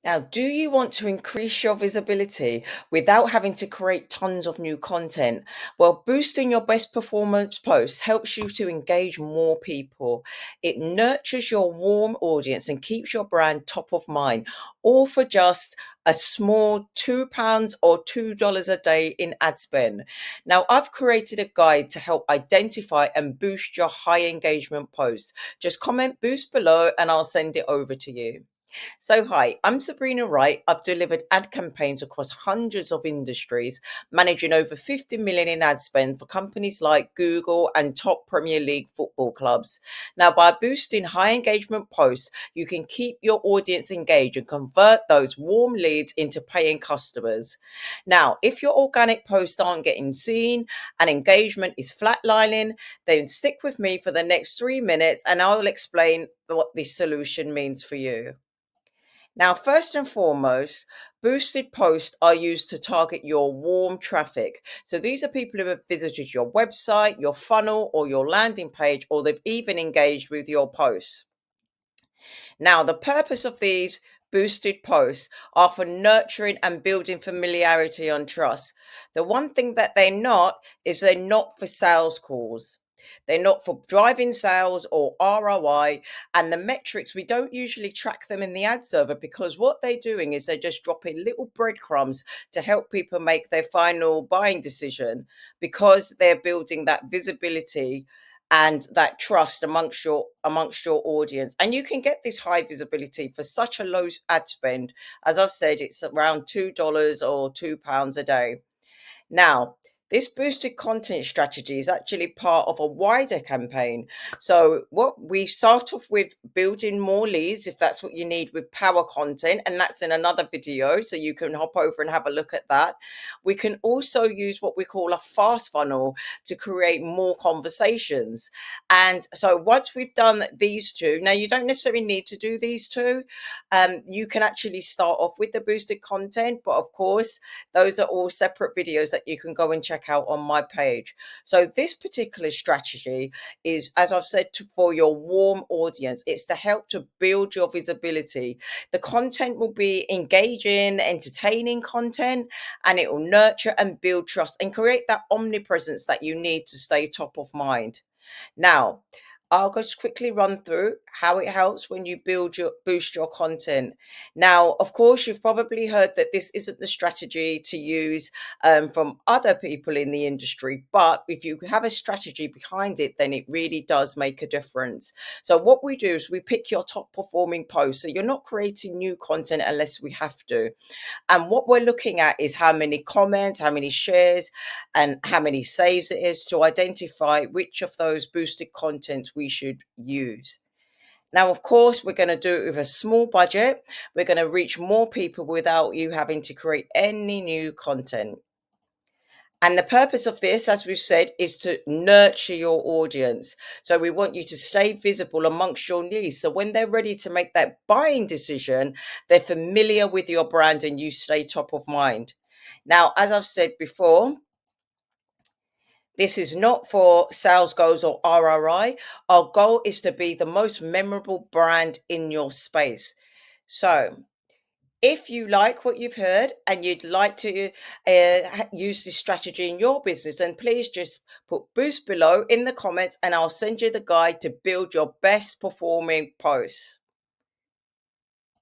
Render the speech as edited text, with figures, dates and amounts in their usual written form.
Now, do you want to increase your visibility without having to create tons of new content? Well, boosting your best performance posts helps you to engage more people. It nurtures your warm audience and keeps your brand top of mind, all for just a small £2 or $2 a day in ad spend. Now, I've created a guide to help identify and boost your high engagement posts. Just comment boost below and I'll send it over to you. So, hi, I'm Sabrina Wright. I've delivered ad campaigns across hundreds of industries, managing over 50 million in ad spend for companies like Google and top Premier League football clubs. Now, by boosting high engagement posts, you can keep your audience engaged and convert those warm leads into paying customers. Now, if your organic posts aren't getting seen and engagement is flatlining, then stick with me for the next 3 minutes and I'll explain what this solution means for you. Now, first and foremost, boosted posts are used to target your warm traffic. So these are people who have visited your website, your funnel, or your landing page, or they've even engaged with your posts. Now, the purpose of these boosted posts are for nurturing and building familiarity and trust. The one thing that they're not is they're not for sales calls. They're not for driving sales or ROI. And the metrics, we don't usually track them in the ad server because what they're doing is they're just dropping little breadcrumbs to help people make their final buying decision because they're building that visibility and that trust amongst your audience. And you can get this high visibility for such a low ad spend. As I've said, it's around $2 or £2 a day. Now, this boosted content strategy is actually part of a wider campaign. So, what we start off with building more leads, if that's what you need with power content, and that's in another video. So, you can hop over and have a look at that. We can also use what we call a fast funnel to create more conversations. And so, once we've done these two, now you don't necessarily need to do these two. You can actually start off with the boosted content, but of course, those are all separate videos that you can go and check out on my page. So this particular strategy is, as I've said, for your warm audience. It's to help to build your visibility. The content will be engaging, entertaining content, and it will nurture and build trust and create that omnipresence that you need to stay top of mind. Now, I'll just quickly run through how it helps when you boost your content. Now, of course, you've probably heard that this isn't the strategy to use from other people in the industry, but if you have a strategy behind it, then it really does make a difference. So, what we do is we pick your top performing posts. So, you're not creating new content unless we have to. And what we're looking at is how many comments, how many shares, and how many saves it is to identify which of those boosted contents we should use. Now, of course, we're going to do it with a small budget. We're going to reach more people without you having to create any new content. And the purpose of this, as we've said, is to nurture your audience. So we want you to stay visible amongst your needs. So when they're ready to make that buying decision, they're familiar with your brand and you stay top of mind. Now, as I've said before, this is not for sales goals or RRI. Our goal is to be the most memorable brand in your space. So if you like what you've heard and you'd like to use this strategy in your business, then please just put boost below in the comments and I'll send you the guide to build your best performing posts.